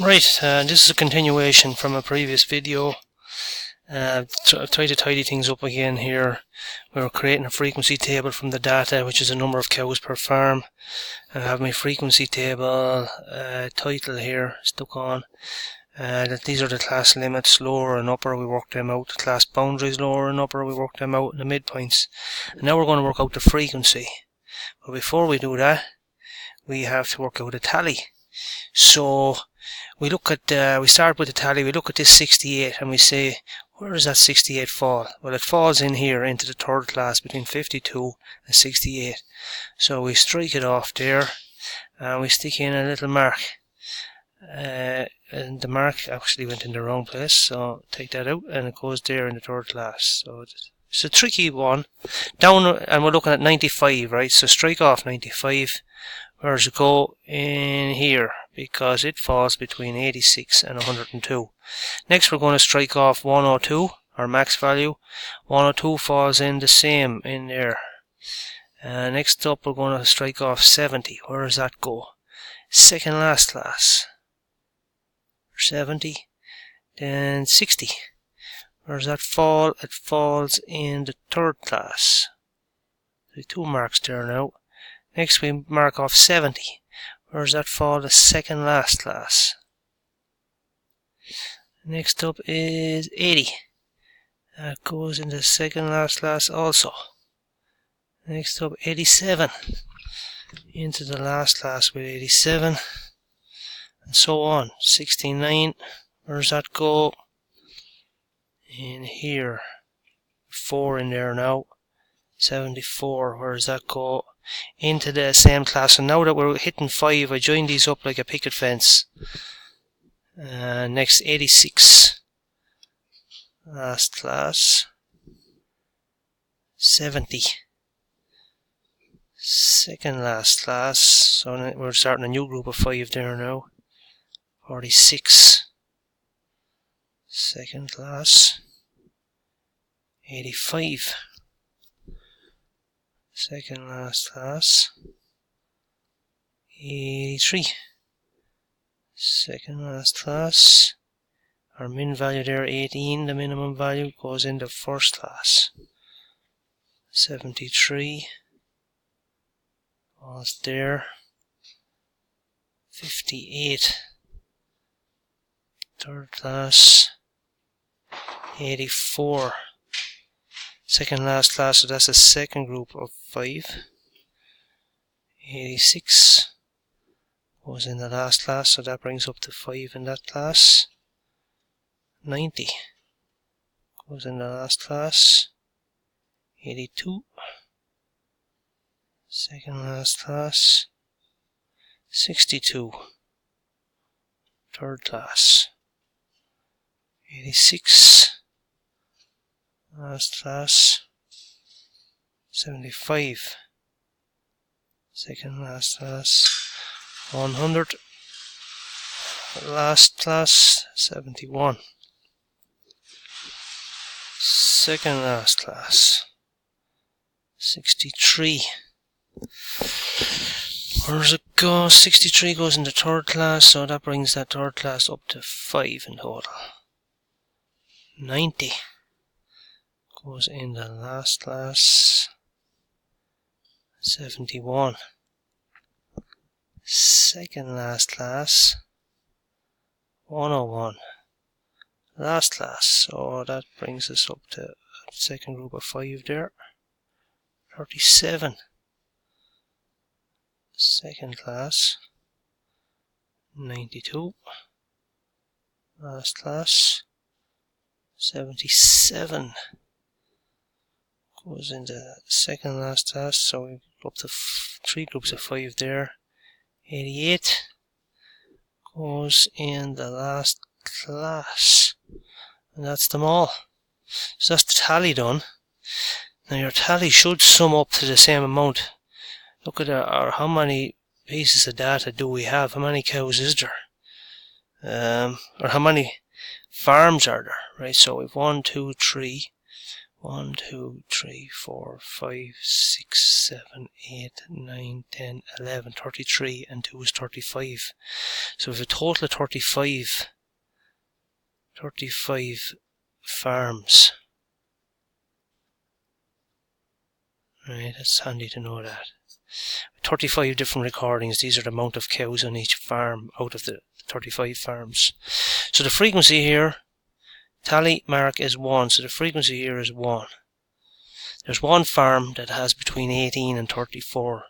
Right, this is a continuation from a previous video. I've tried to tidy things up again here. We're creating a frequency table from the data, which is the number of cows per farm. I have my frequency table title here stuck on. These are the class limits, lower and upper, we work them out. The class boundaries, lower and upper, we work them out, and the midpoints. And now we're going to work out the frequency. But before we do that, we have to work out a tally. So we look at, we start with the tally, we look at this 68 and we say, where does that 68 fall? Well, it falls in here into the third class between 52 and 68. So we strike it off there and we stick in a little mark. And the mark actually went in the wrong place, so take that out and it goes there in the third class. So it's a tricky one. Down, and we're looking at 95, right? So strike off 95. Where does it go? In here, because it falls between 86 and 102. Next we're going to strike off 102, our max value. 102 falls in the same in there. Next up we're going to strike off 70. Where does that go? Second last class. 70. Then 60. Where does that fall? It falls in the third class. There's two marks there now. Next we mark off 70. Where does that fall? The second last class. Next up is 80. That goes in the second last class also. Next up 87. Into the last class with 87. And so on. 69. Where does that go? In here. 4 in there now. 74. Where does that go? Into the same class. And now that we're hitting 5, I join these up like a picket fence. Next 86. Last class. 70. Second last class. So we're starting a new group of 5 there now. 46. Second class. 85. Second last class. 83. Second last class. Our min value there 18, the minimum value goes in the first class. 73. All's there. 58. Third class. 84. Second last class, so that's a second group of 5. 86 goes in the last class, so that brings up to 5 in that class. 90 goes in the last class. 82. Second last class. 62. Third class. 86. Last class. 75. Second last class. 100. Last class. 71. Second last class. 63. Where does it go? 63 goes in the third class, so that brings that third class up to 5 in total. 90 goes in the last class. 71. Second last class. 101. Last class, so that brings us up to a second group of 5 there. 37. Second class. 92. Last class. 77 goes in the second last class, so we go up to 3 groups of 5 there. 88 goes in the last class, and that's them all. So that's the tally done. Now your tally should sum up to the same amount. Look at how many pieces of data do we have? How many cows is there? Or how many farms are there? Right, so we've 1, 2, 3. 1, 2, 3, 4, 5, 6, 7, 8, 9, 10, 11, 33, and 2 is 35. So we have a total of 35 farms. Right, that's handy to know that. 35 different recordings. These are the amount of cows on each farm out of the 35 farms. So the frequency here, tally mark is 1, so the frequency here is 1. There's one farm that has between 18 and 34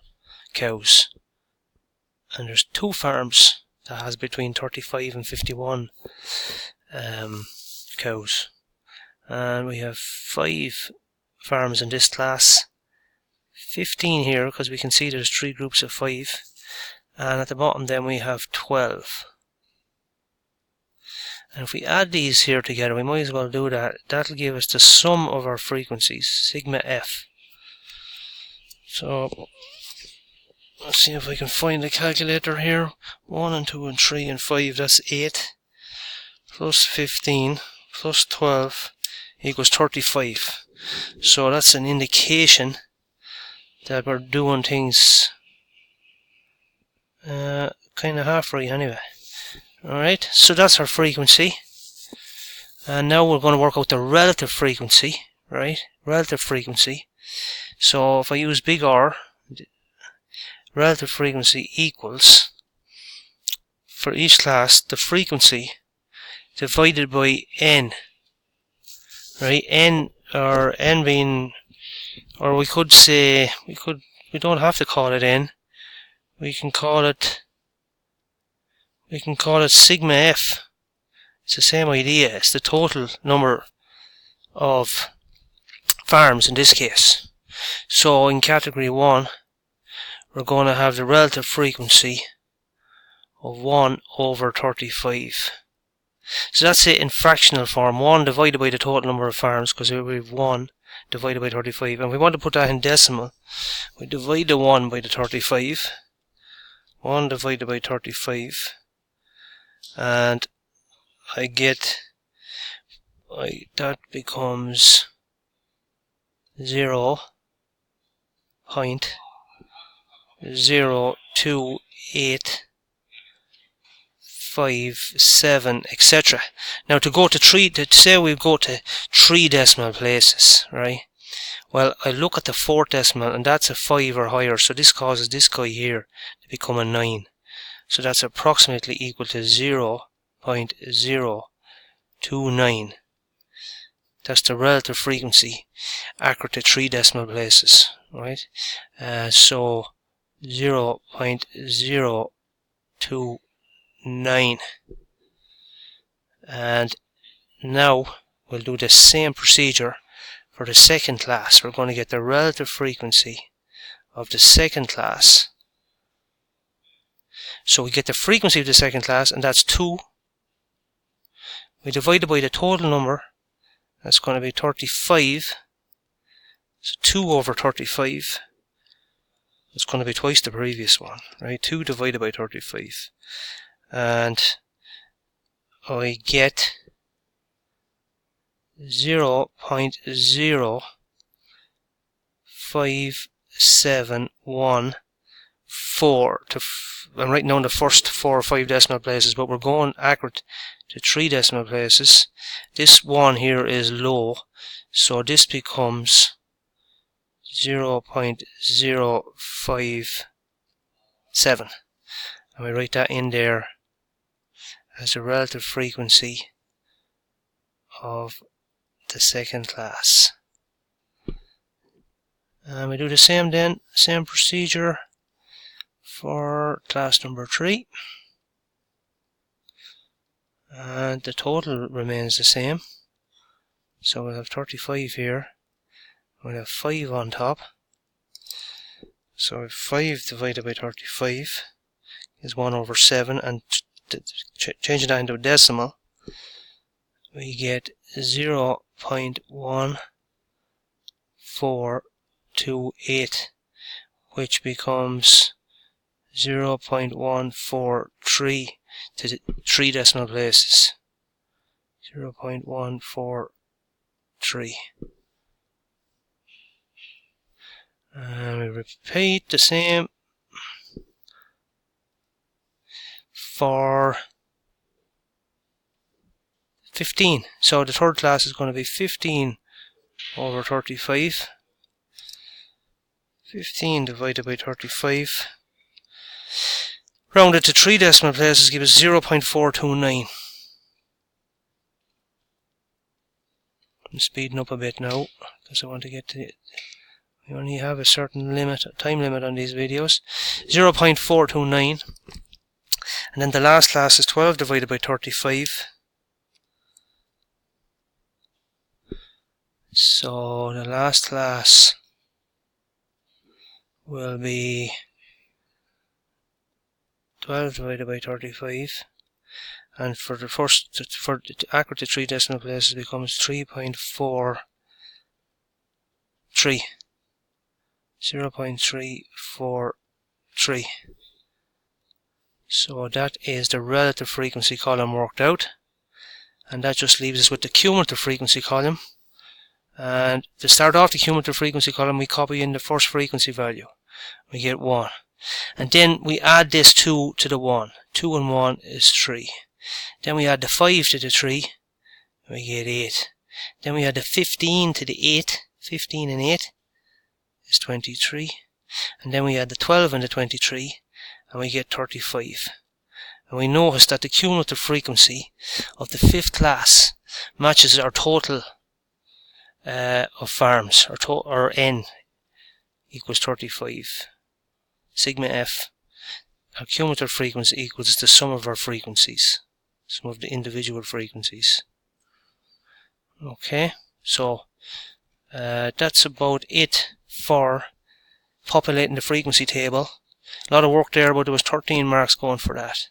cows, and there's 2 farms that has between 35 and 51 cows, and we have 5 farms in this class, 15 here because we can see there's 3 groups of 5, and at the bottom then we have 12. And if we add these here together, we might as well do that. That'll give us the sum of our frequencies, sigma f. So let's see if I can find the calculator here. 1 and 2 and 3 and 5, that's 8, plus 15 plus 12 equals 35. So that's an indication that we're doing things kind of half right anyway. Alright, so that's our frequency, and now we're going to work out the relative frequency, right? Relative frequency. So if I use big R, relative frequency equals, for each class, the frequency divided by n, right? N, or n being, or we could say, we don't have to call it n, we can call it sigma f. It's the same idea. It's the total number of farms in this case. So in category 1, we're going to have the relative frequency of 1 over 35. So that's it in fractional form. 1 divided by the total number of farms, because we have 1 divided by 35. And we want to put that in decimal. We divide the 1 by the 35. 1 divided by 35. And I get, that becomes 0.02857, etc. Now to go to 3, say we go to 3 decimal places, right? Well, I look at the 4th decimal, and that's a 5 or higher, so this causes this guy here to become a 9. So that's approximately equal to 0.029. That's the relative frequency accurate to 3 decimal places, right? So 0.029. And now we'll do the same procedure for the second class. We're going to get the relative frequency of the second class. So we get the frequency of the second class, and that's 2. We divide it by the total number. That's going to be 35. So 2 over 35. It's going to be twice the previous one, right? 2 divided by 35. And I get 0.05714 I'm writing down the first 4 or 5 decimal places, but we're going accurate to 3 decimal places. This one here is low, so this becomes 0.057, and we write that in there as the relative frequency of the second class. And we do the same then, same procedure for class number 3, and the total remains the same. So we'll have 35 here, we'll have 5 on top. So 5 divided by 35 is 1 over 7, and changing that into a decimal, we get 0.1428, which becomes 0.143 to the 3 decimal places. 0.143. And we repeat the same for 15. So the third class is going to be 15 over 35. 15 divided by 35. Rounded to 3 decimal places give us 0.429. I'm speeding up a bit now because I want to get to it. We only have a certain limit, time limit on these videos. 0.429. And then the last class is 12 divided by 35. So the last class will be 12 divided by 35, and for the first, for the accurate to 3 decimal places becomes 3.43. 0.343. So that is the relative frequency column worked out, and that just leaves us with the cumulative frequency column. And to start off the cumulative frequency column, we copy in the first frequency value. We get 1. And then we add this 2 to the 1. 2 and 1 is 3. Then we add the 5 to the 3. We get 8. Then we add the 15 to the 8. 15 and 8 is 23. And then we add the 12 and the 23. And we get 35. And we notice that the cumulative frequency of the 5th class matches our total of farms, or N equals 35. Sigma F, our cumulative frequency equals the sum of our frequencies, sum of the individual frequencies. Okay, so that's about it for populating the frequency table. A lot of work there, but there was 13 marks going for that.